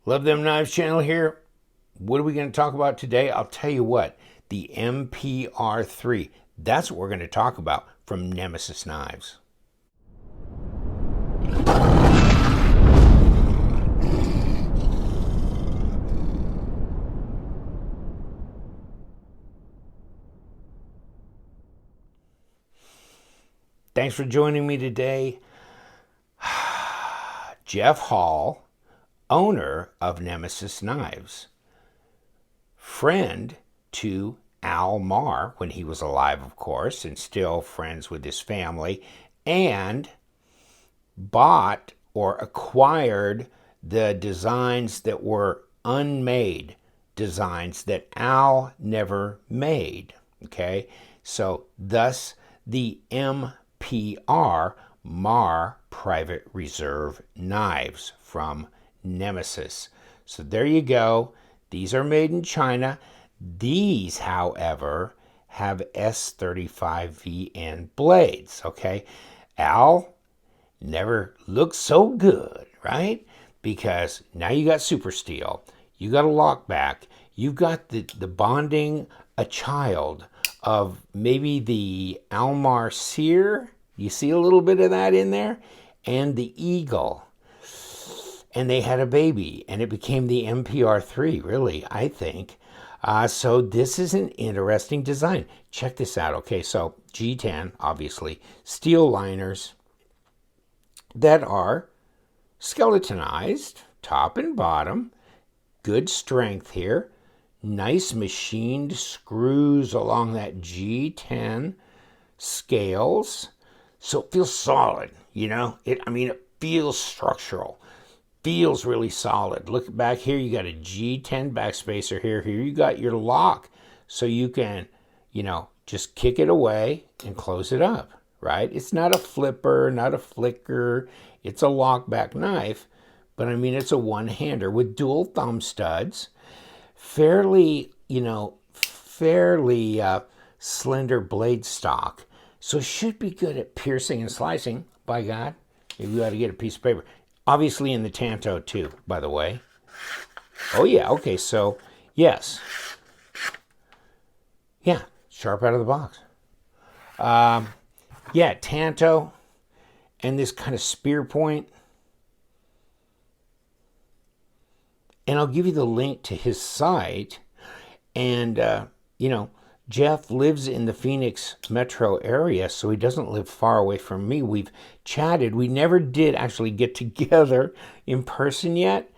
Love Them Knives channel here. What are we going to talk about today? I'll tell you what, the MPR3. That's what we're going to talk about from Nemesis Knives. Thanks for joining me today. Jeff Hall, owner of Nemesis Knives, friend to Al Marr when he was alive, of course, and still friends with his family, and bought or acquired the designs that were unmade, designs that Al never made. Okay, so thus the MPR, Marr Private Reserve Knives from Nemesis. So there you go. These are made in China. These, however, have S35VN blades, okay? Al never looked so good, right? Because now you got super steel, you got a lockback, you've got the bonding a child of maybe the Al Marr Sear. You see a little bit of that in there? And the Eagle. And they had a baby, and it became the MPR3, really, I think. So this is an interesting design. Check this out. Okay, so G10, obviously, steel liners that are skeletonized, top and bottom. Good strength here. Nice machined screws along that G10 scales. So it feels solid, you know? It feels structural. Feels really solid. Look back here, you got a G10 backspacer here. Here you got your lock. So you can, just kick it away and close it up, right? It's not a flipper, not a flicker. It's a lockback knife. But it's a one-hander with dual thumb studs. Fairly slender blade stock. So should be good at piercing and slicing, by God. Maybe we ought to get a piece of paper. Obviously in the Tanto too, by the way. Oh yeah, okay, so yes. Yeah, sharp out of the box. Yeah, Tanto and this kind of Spearpoint. And I'll give you the link to his site. And, Jeff lives in the Phoenix metro area, so he doesn't live far away from me. We've chatted. We never did actually get together in person yet,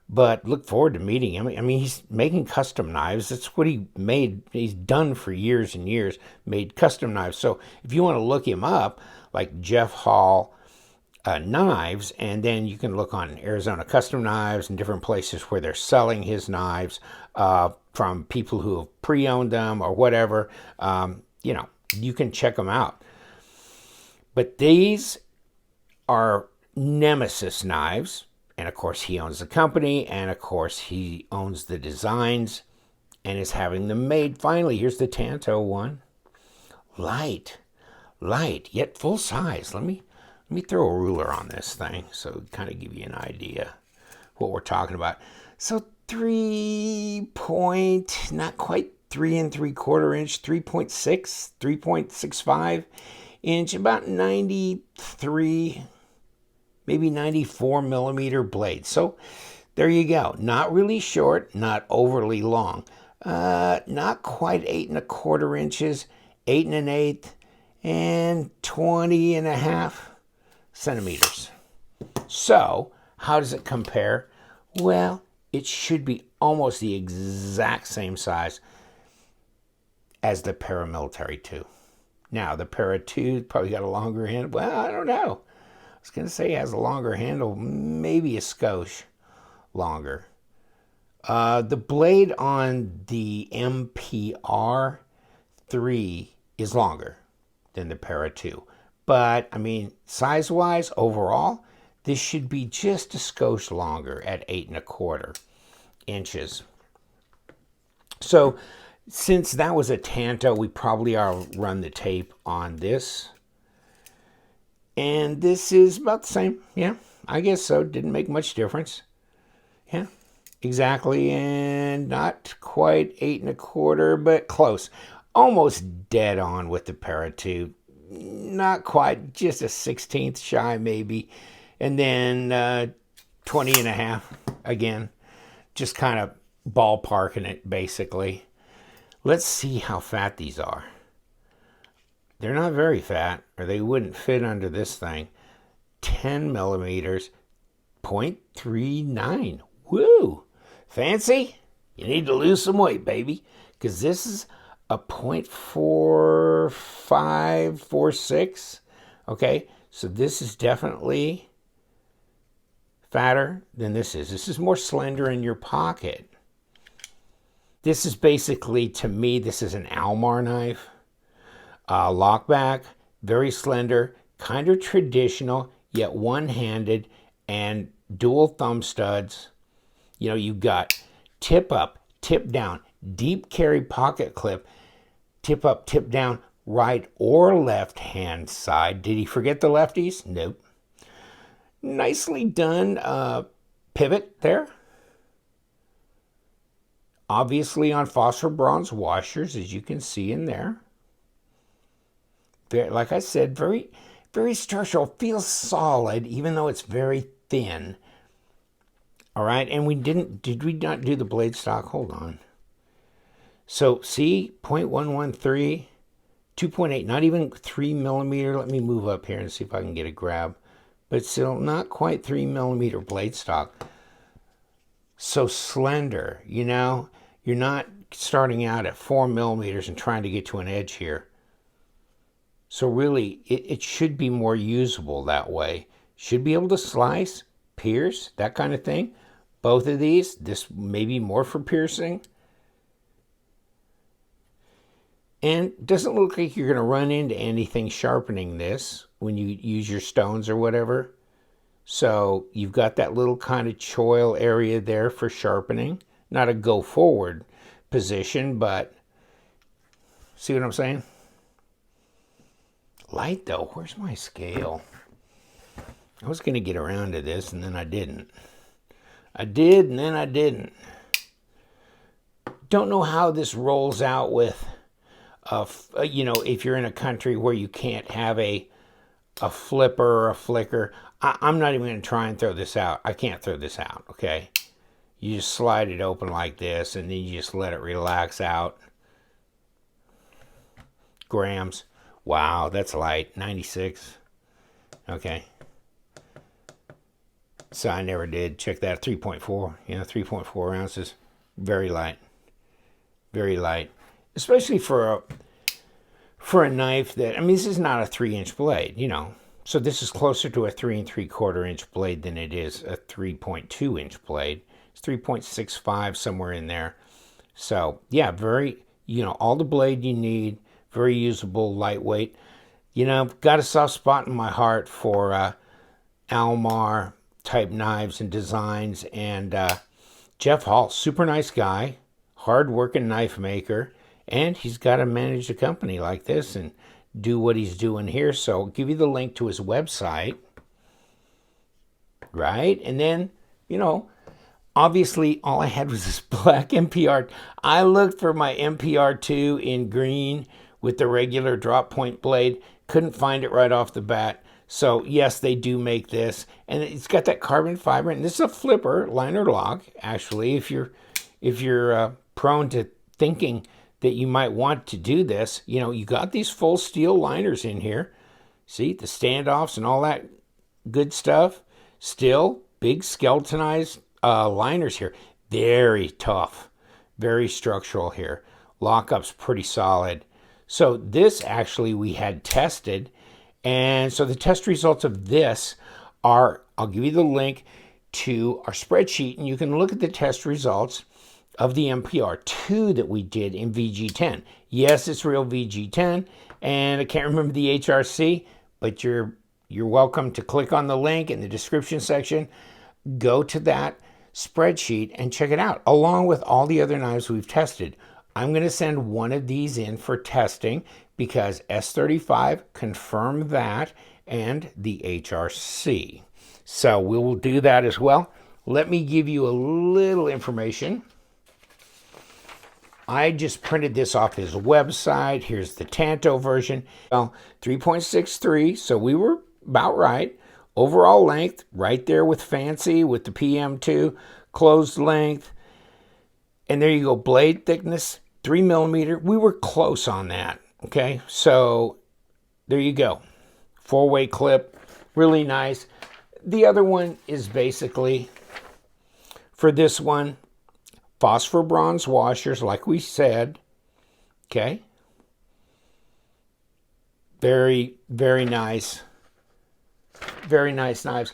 but look forward to meeting him. He's making custom knives. That's what he made. He's done for years and years, made custom knives. So if you want to look him up, like Jeff Hall Knives, and then you can look on Arizona Custom Knives and different places where they're selling his knives from people who have pre-owned them or whatever. You can check them out. But these are Nemesis knives, and of course he owns the company, and of course he owns the designs and is having them made. Finally, here's the Tanto one. Light, yet full size. Let me throw a ruler on this thing so kind of give you an idea what we're talking about. So 3 point, not quite 3 3/4 inch, 3.6, 3.65 inch, about 93, maybe 94 millimeter blade. So there you go. Not really short, not overly long. Not quite 8 1/4 inches, 8 1/8, and 20 1/2 centimeters. So how does it compare? Well, it should be almost the exact same size as the Paramilitary 2. Now, the Para 2 probably got a longer handle. Well, I don't know. I was going to say it has a longer handle, maybe a skosh longer. The blade on the MPR 3 is longer than the Para 2. But, size-wise, overall, this should be just a skosh longer at 8 1/4 inches. So, since that was a Tanto, we probably ought to run the tape on this. And this is about the same. Yeah, I guess so. Didn't make much difference. Yeah, exactly, and not quite 8 1/4, but close. Almost dead on with the paratube. Not quite, just a 16th shy maybe. And then 20 1/2 again. Just kind of ballparking it basically. Let's see how fat these are. They're not very fat, or they wouldn't fit under this thing. 10 millimeters, 0.39. Woo! Fancy? You need to lose some weight, baby, because this is a 0.4546. Okay, so this is definitely fatter than this is. This is more slender in your pocket. This is basically, to me, this is an Almar knife. Lockback, very slender, kind of traditional, yet one-handed, and dual thumb studs. You know, you've got tip up, tip down, deep carry pocket clip, tip up, tip down, right or left hand side. Did he forget the lefties? Nope. Nicely done pivot there. Obviously on phosphor bronze washers, as you can see in there. Like I said, very, very structural. Feels solid, even though it's very thin. All right, and did we not do the blade stock? Hold on. So see, 0.113, 2.8, not even 3 millimeter. Let me move up here and see if I can get a grab. But still not quite 3 millimeter blade stock. So slender, you know, you're not starting out at 4 millimeters and trying to get to an edge here. So really, it should be more usable that way. Should be able to slice, pierce, that kind of thing. Both of these, this may be more for piercing. And doesn't look like you're going to run into anything sharpening this when you use your stones or whatever. So you've got that little kind of choil area there for sharpening. Not a go forward position, but see what I'm saying? Light though, where's my scale? I was going to get around to this and then I didn't. I did and then I didn't. Don't know how this rolls out with, you know, if you're in a country where you can't have a flipper or a flicker. I'm not even going to try and throw this out. I can't throw this out, okay? You just slide it open like this and then you just let it relax out. Grams. Wow, that's light. 96. Okay. So I never did. Check that. 3.4. You know, 3.4 ounces. Very light. Very light. Especially for a knife that, I mean, this is not a 3-inch blade, you know. So this is closer to a 3 3/4 inch blade than it is a 3.2 inch blade. It's 3.65, somewhere in there. So yeah, very, you know, all the blade you need. Very usable, lightweight. You know, got a soft spot in my heart for Almar type knives and designs. And Jeff Hall, super nice guy, hard-working knife maker. And he's got to manage a company like this and do what he's doing here. So I'll give you the link to his website. Right? And then, you know, obviously all I had was this black MPR. I looked for my MPR2 in green with the regular drop point blade. Couldn't find it right off the bat. So yes, they do make this. And it's got that carbon fiber. And this is a flipper, liner lock, actually. If you're prone to thinking that you might want to do this, you know, you got these full steel liners in here. See, the standoffs and all that good stuff. Still, big skeletonized liners here. Very tough. Very structural here. Lockup's pretty solid. So this actually we had tested. And so the test results of this are, I'll give you the link to our spreadsheet and you can look at the test results of the MPR2 that we did in VG10. Yes, it's real VG10 and I can't remember the HRC, but you're welcome to click on the link in the description section. Go to that spreadsheet and check it out along with all the other knives we've tested. I'm going to send one of these in for testing because S35 confirmed that and the HRC. So we will do that as well. let me give you a little information. I just printed this off his website. Here's the Tanto version. Well, 3.63, so we were about right. Overall length, right there with Fancy, with the PM2. Closed length. And there you go, blade thickness, 3 millimeter. We were close on that, okay? So there you go. 4-way clip, really nice. The other one is basically, for this one, phosphor bronze washers, like we said, okay? Very, very nice. Very nice knives.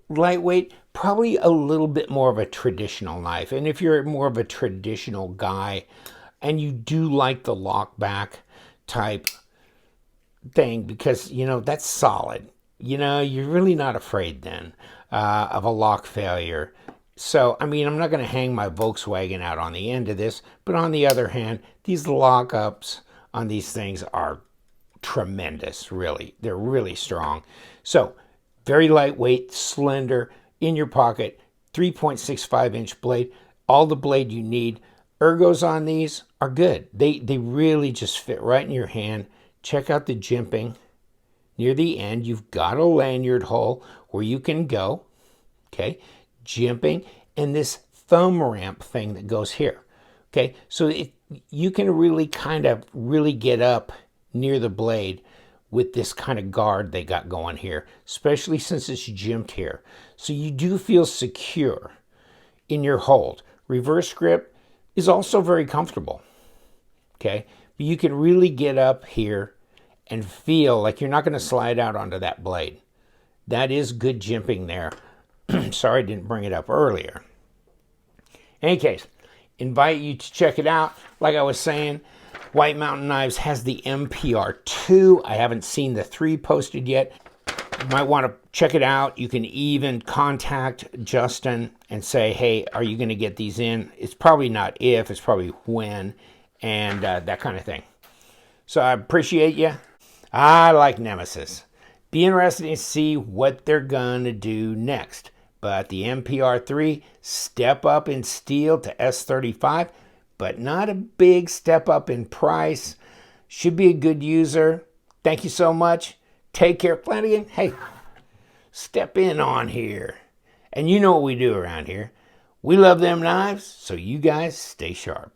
Lightweight, probably a little bit more of a traditional knife. And if you're more of a traditional guy and you do like the lockback type thing, because, you know, that's solid. You know, you're really not afraid then of a lock failure. So, I mean, I'm not going to hang my Volkswagen out on the end of this, but on the other hand, these lockups on these things are tremendous, really. They're really strong. So, very lightweight, slender, in your pocket, 3.65-inch blade, all the blade you need. Ergos on these are good. They really just fit right in your hand. Check out the jimping. Near the end, you've got a lanyard hole where you can go, okay? Jimping, and this thumb ramp thing that goes here, okay? So you can really kind of really get up near the blade with this kind of guard they got going here, especially since it's jimped here. So you do feel secure in your hold. Reverse grip is also very comfortable, okay? But you can really get up here and feel like you're not going to slide out onto that blade. That is good jimping there. Sorry I didn't bring it up earlier. In any case, invite you to check it out. Like I was saying, White Mountain Knives has the MPR2. I haven't seen the 3 posted yet. You might want to check it out. You can even contact Justin and say, hey, are you going to get these in? It's probably not if, it's probably when, and that kind of thing. So I appreciate you. I like Nemesis. Be interested to see what they're going to do next. But the MPR3, step up in steel to S35, but not a big step up in price. Should be a good user. Thank you so much. Take care. Flanagan, hey, step in on here. And you know what we do around here. We love them knives, so you guys stay sharp.